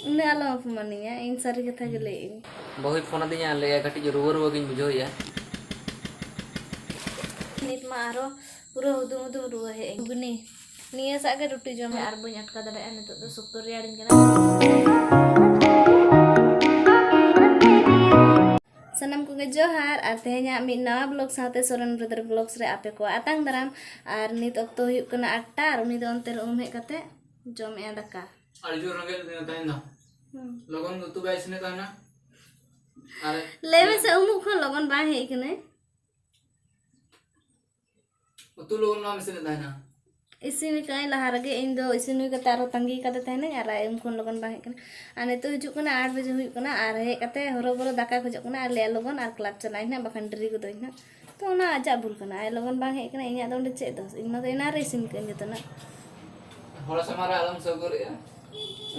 उन्हें आलो अपमानिया इन सारी कथा के ले बहु फोन दिया ले कटी रुआ रुआ गिन बुझोया नित मा आरो पूरा हुदुम हुदुम रुआ है गुनी निया सागे रोटी जम है आर बኝ अटका दड़े नित दो सुक्तो रियाड़िन कना सनम को जोहार और तेहना मी नवा ब्लॉग साथे सोरेन ब्रदर ब्लॉग्स रे आपे को आतांग दाराम और नित अक्तो हुयुक कना 8टा और उनी दो अंते उम हे कते जम ए दका अरे जो रंगे ताइना लगन तू गाइस ने ताना अरे लेवे से उमु खन लगन बा हे कने तू लोगन नाम से ताइना इसिन कई लहा रगे इन दो इसिन हुई कते आरो तंगी कते तहने आर एम खन लगन बा हे कने आ नितो हिजु कना 8 बजे हुई कना आर हे कते हरो बरो दाका खजो कना आर ले लगन आर क्लास चलाई ना बखन डरी को दोइना तो ना आजा भूल कना आय लगन बा हे कना इnya दो चे दो इना तो इना रे इसिन कन जतना होला समारा आलम सगोरिया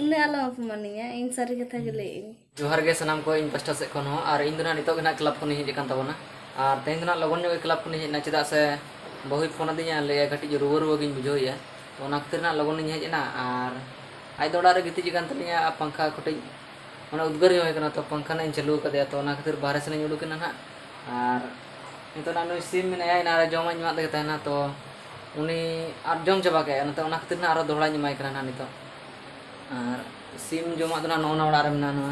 उन्हें आलो अपमानिया इन सारी कथा के ले जोहार गे सनाम को इन पस्टा से खन हो और इन नितो गना क्लब को हेज कान तबना और तेन ना लगन जो क्लब को हेजना चदा से बहु फोन दिया ले कटी रुआ रुआ गिन बुझोया तो ना खातिर ना लगन हेजना और आज दौड़ा रे गिति कान तलिया पंखा कटि माने उद्गार हो कना तो पंखा ना चालू कदे तो ना खातिर बाहर से उडुकना ना और नितो ना नुई सिम मेना ना जमा मा दे तहना तो उनी आर जम चाबा के ना तो ना खातिर ना आरो दोहड़ा ᱧमाय कना ना नितो और सिम जमा तो ना नौना ओड़ा रे मेना ना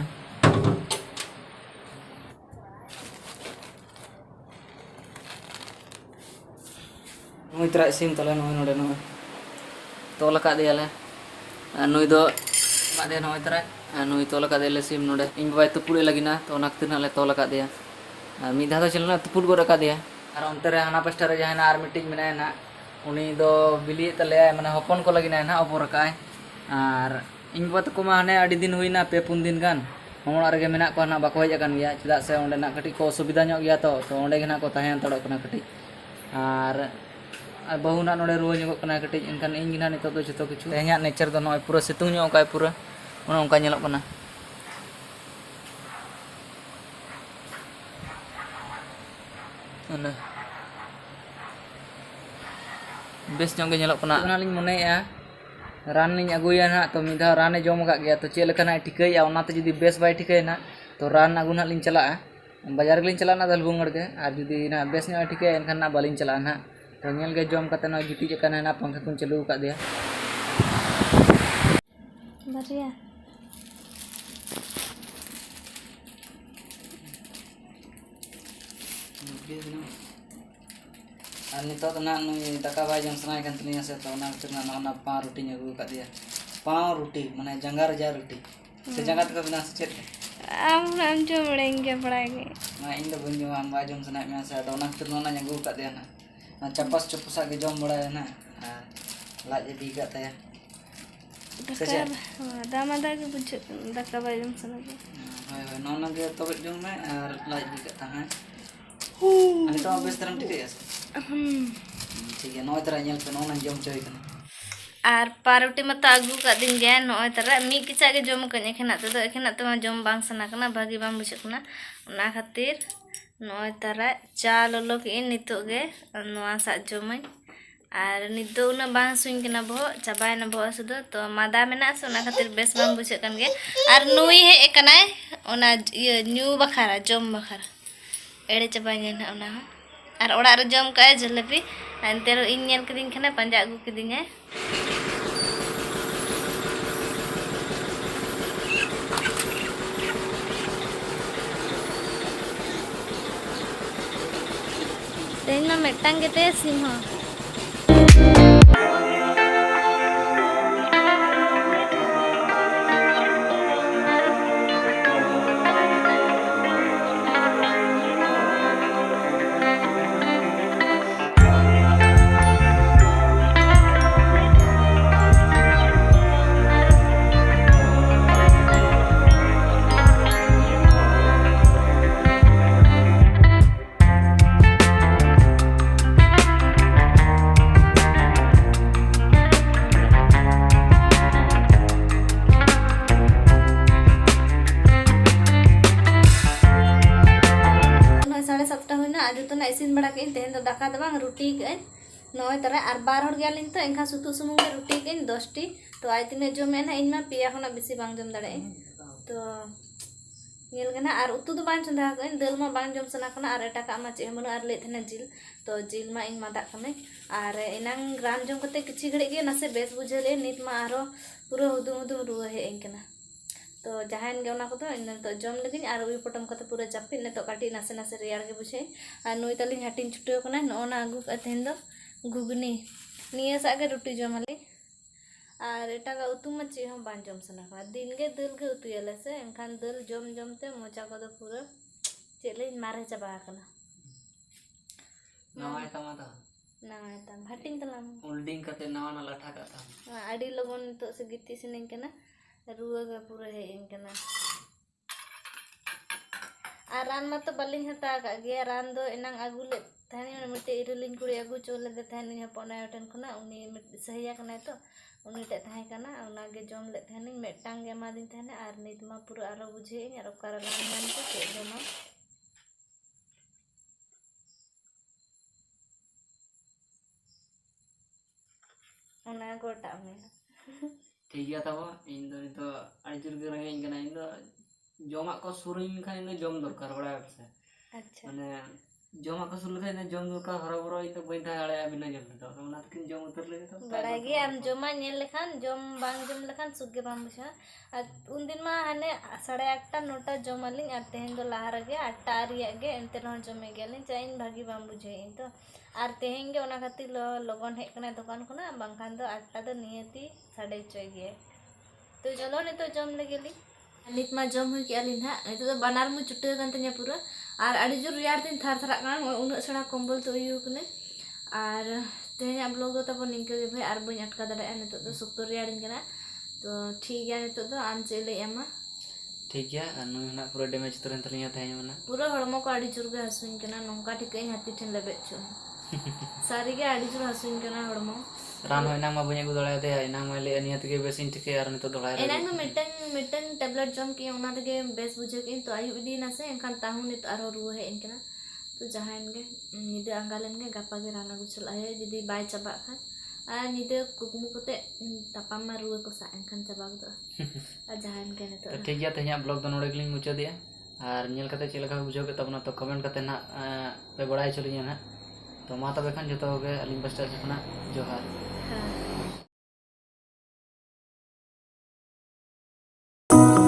नुई तरा सिम तले नुई नोडे नुई तोल का दियाले नुई दो बादे नुई तरा नुई तोल का दियाले सिम नोडे इन बाय तुपुड़े लगिना तो ना खातिर ना ले तोल का दिया मी धा दो चलना तुपुड़ गोड़ का दिया और अंतर रे हाना पस्टा रे जहाना आर मीटिंग मेना ना उनी दो बिली तले माने हपन को लगिना ना अपर का और इन बात को मा हाने आडी दिन हुईना पे पुन दिन गान मोड़ा रे मेना को ना बाको हेज अकान गया चदा से ओंडे ना कटी को सुविधा ᱧᱚᱜ गया तो ओंडे गे ना को ताहेन तड़क कना कटी और बहु ना नोडे रुआ ᱧᱚᱜ कना कटी इनखान इन गिना नितो दो जतो किछु तेहना नेचर दो नय पूरा सितुंग ᱧᱚᱜ का पूरा ओना ओंका ᱧᱮᱞᱚᱜ कना ना बेस ᱧᱚᱜ गे ᱧᱮᱞᱚᱜ कना ओना लिंग मनेया रान लिंग अगुया ना तो मिधा राने जम का गया तो चेल लेखा ठिकैया ओनाते जुदी बेस बाय ठिकैया ना तो रान अगु ना लिंग चला बाजार लिंग चला ना दलबुंगड़ के और जुदी ना बेस ᱧᱚᱜ ठिकैया एनखान ना बालिंग चला ना तो नेल गे जम कते ना गिटी जकाना ना पंखा कुन चालू का दिया बढ़िया और नितो ना नुई दाका बाय जम सनाय कान तलिया से तो ना खातिर ना ना पाव रोटी अगु का दिया पाव रोटी माने जंगा रजा रोटी से जंगा तक बिना से चेत हम जो बड़ेंगे पड़ाएंगे ना इन दो बन जम बाय जम सनाय में से तो ना खातिर ना अगु का दिया ना चपस चपसा के जम बड़ा है ना लाज दी का तया दामा दा के बुझ दाका बाय जम सना हाय हाय नौना के तो जम में और लाज दी का ता है अनि तो बेस तरम ठीक है ठीक है नौ तरह ñel पे नौना जम चोय कना आर पारोटी मत आगु का दिन गया नय तरह मी किचा के जम कने एखना तो जम बांग सना कना भागी बांग बुझ कना ओना खातिर नय तरह चा लोलो के नितो गे नवा सा जमय और नितो उना बांग सुइन कना बो चाबाय ना बो सुदो तो मादा मेना से ओना खातिर बेस बांग बुझ कन गे और नुई हे एकनाय ओना न्यू बखारा जम बखारा एड़े चाबाय ना ओना और ओड़ा रे जम का जलेबी अंतेरो इन नेल कदिन खना पंजा अगु कदिन तेना मेटांग गेते सिम हो आज तो ना इसिन बड़ा के तेन तो दाका दो बांग रोटी के नॉय तरह और 12 हर गयालिन तो एनखा सुतु सुमुंग के रोटी के 10 टी तो आई तिने जमे ना इन मा पिया खना बेसी बांग जम दाड़े तो नेल गना और उतु तो बांग चंदा गन दल मा बांग जम सना कना और एटा मा चे मनो और ले थने जिल तो जिल मा इन मादा कने और इनांग रान जम कते किछि घड़ी गे नसे बेस बुझले नित मा आरो पूरा हुदुम हुदुम रुआ हे एंकना तो जहान गे ओना को इन तो जम लगिन और उई पटम कते पूरा जापि ने तो काटी नसे नसे रेयार गे बुझे और नुई तलिन हटिन छुटे कना नोना आगु अथेन दो घुगनी निया सागे रोटी जमाली और एटा उतु मा चे हम बां जम सना का दिन गे दल गे उतुयले से एनखान दल जम जमते मोचा को दो पूरा चेले मारे चबा कना नवाय तमाता नवाय तम हटिन तलाम होल्डिंग कते नवा ना लठा का आडी लगन तो से गित्ती सिनें कना रुआ गे पूरा हे इनकना और रान मा तो बलिंग हता का गे रान दो एनांग आगु ले थाने मिटे इरलिंग कुड़ी आगु चोले दे थाने हपना हटन खना उनी सहिया कना तो उनी टे थाहे कना उना गे जम ले थाने मेटांग गे मा दिन थाने और नित मा पूरा आरो बुझे और ओकर रान मान को के जमा उना गोटा में ठीक गया तब इन दो अड़ी जुर गे रहे इनकना इन दो जमा को सुरिन खान इन जम दरकार बड़ा से अच्छा माने जमा को सुरु खान जम दरकार हरा बरो इन बइन था आड़े बिना जम तो ओना तकिन जम उतर ले तो बड़ा गे आम जमा नेल लेखान जम बांग जम लेखान सुगे बांग बुझा और उन दिन मा हाने 8:30 9टा जमालिन और तेहन दो लहार गे 8टा रिया गे एनते रह जमे गेलिन चाइन भागी बांग बुझे इन तो और तेहन गे ओना खातिर लगन हेक कना दुकान खना बांखान दो 8टा दो नियति 6:30 गे तो चलो ने तो जम ले गेली नित मा जम हुई के आलिन हा नित तो बनार मु चुटे गन तने पूरा और अड़ी जोर रियार दिन थार थारा कान उन सेड़ा कंबल तो इयु कने और तेहन ब्लॉग दो तब निके गे भाई और बई अटका दड़े नित तो सुक्तो रियारिन कना तो ठीक गया नित तो आम चे ले एमा ठीक गया नु ना पूरा डैमेज तुरंत तलिया थाय मना पूरा हड़मो को अड़ी जोर गे हसुइन कना नोंका ठिकई हाथी ठेन लेबे छु सारी गे अड़ी जोर हसुइन कना हड़मो रान होइना मा बई गुदड़ा दे इना मा ले नियत के बेसिन ठिके और नित दड़ा एना में मिटन टैबलेट जम के ओना दगे बेस बुझे के तो आयु इदी ना से एनखान ताहु नित आरो रुआ है इनकना तो जहान गे निदे आंगालन गे गापा गे राना गुचल आए जदी बाय चबा खान और निदे कुकमु कोते तापाम मा रुआ को सा एनखान चबा दो और जहान गे नित तो ठीक गया तहिया ब्लॉग दो नोड़े गलिन मुचा दिया और नेल कते चेल का बुझो के तब ना तो कमेंट कते ना पे बड़ाई चलिए ना तो मा तबे खान जतो गे अलिंग बस्टर से जोहार।